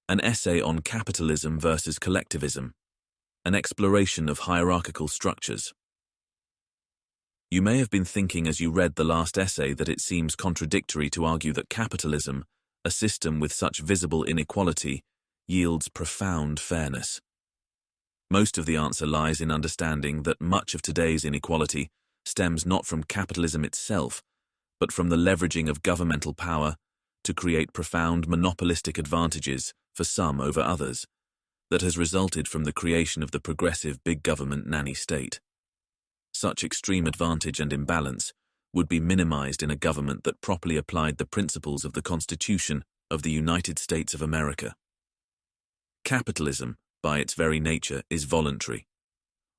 An essay on capitalism versus collectivism, an exploration of hierarchical structures. You may have been thinking as you read the last essay that it seems contradictory to argue that capitalism, a system with such visible inequality, yields profound fairness. Most of the answer lies in understanding that much of today's inequality stems not from capitalism itself, but from the leveraging of governmental power to create profound monopolistic advantages for some over others, that has resulted from the creation of the progressive big government nanny state. Such extreme advantage and imbalance would be minimized in a government that properly applied the principles of the Constitution of the United States of America. Capitalism, by its very nature, is voluntary.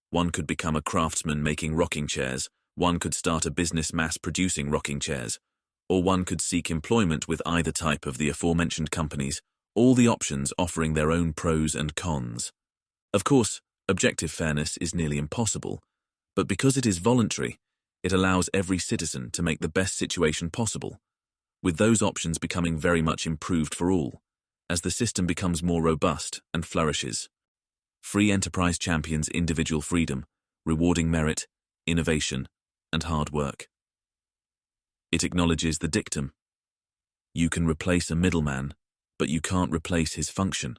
One could become a craftsman making rocking chairs, one could start a business mass-producing rocking chairs, or one could seek employment with either type of the aforementioned companies, all the options offering their own pros and cons. Of course, objective fairness is nearly impossible, but because it is voluntary, it allows every citizen to make the best situation possible, with those options becoming very much improved for all, as the system becomes more robust and flourishes. Free enterprise champions individual freedom, rewarding merit, innovation, and hard work. It acknowledges the dictum: you can replace a middleman, but you can't replace his function.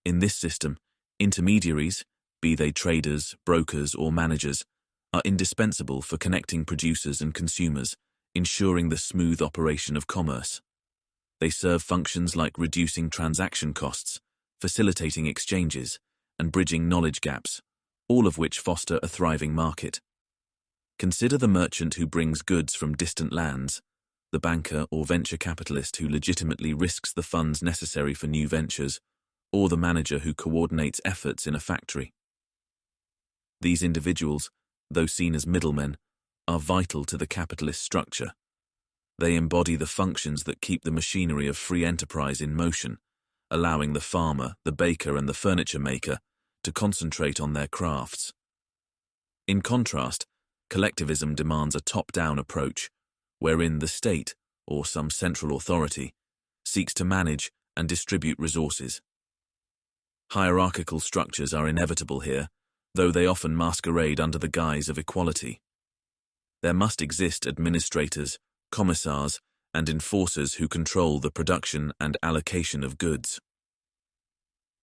In this system, intermediaries, be they traders, brokers, or managers, are indispensable for connecting producers and consumers, ensuring the smooth operation of commerce. They serve functions like reducing transaction costs, facilitating exchanges, and bridging knowledge gaps, all of which foster a thriving market. Consider the merchant who brings goods from distant lands, the banker or venture capitalist who legitimately risks the funds necessary for new ventures, or the manager who coordinates efforts in a factory. These individuals, though seen as middlemen, are vital to the capitalist structure. They embody the functions that keep the machinery of free enterprise in motion, allowing the farmer, the baker, and the furniture maker to concentrate on their crafts. In contrast, collectivism demands a top-down approach, wherein the state, or some central authority, seeks to manage and distribute resources. Hierarchical structures are inevitable here, though they often masquerade under the guise of equality. There must exist administrators, commissars, and enforcers who control the production and allocation of goods.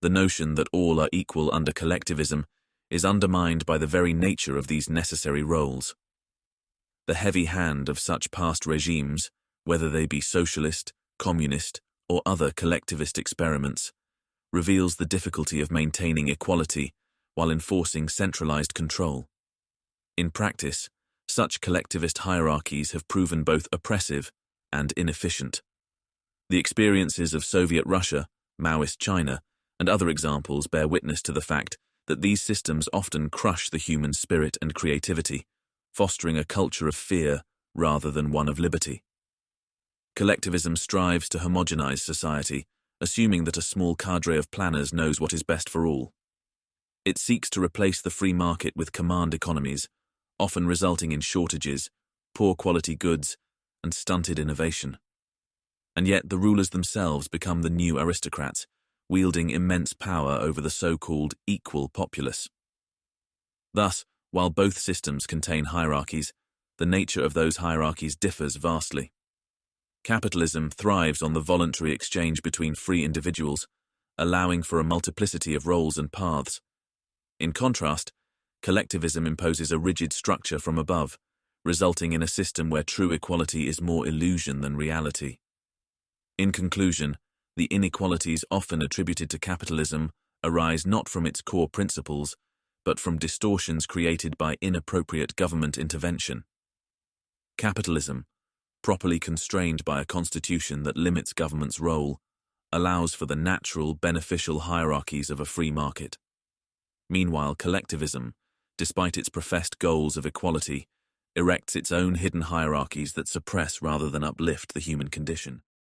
The notion that all are equal under collectivism is undermined by the very nature of these necessary roles. The heavy hand of such past regimes, whether they be socialist, communist, or other collectivist experiments, reveals the difficulty of maintaining equality while enforcing centralized control. In practice, such collectivist hierarchies have proven both oppressive and inefficient. The experiences of Soviet Russia, Maoist China, and other examples bear witness to the fact that these systems often crush the human spirit and creativity, fostering a culture of fear rather than one of liberty. Collectivism strives to homogenize society, assuming that a small cadre of planners knows what is best for all. It seeks to replace the free market with command economies, often resulting in shortages, poor quality goods, and stunted innovation. And yet the rulers themselves become the new aristocrats, wielding immense power over the so-called equal populace. Thus, while both systems contain hierarchies, the nature of those hierarchies differs vastly. Capitalism thrives on the voluntary exchange between free individuals, allowing for a multiplicity of roles and paths. In contrast, collectivism imposes a rigid structure from above, resulting in a system where true equality is more illusion than reality. In conclusion, the inequalities often attributed to capitalism arise not from its core principles, but from distortions created by inappropriate government intervention. Capitalism, properly constrained by a constitution that limits government's role, allows for the natural, beneficial hierarchies of a free market. Meanwhile, collectivism, despite its professed goals of equality, erects its own hidden hierarchies that suppress rather than uplift the human condition.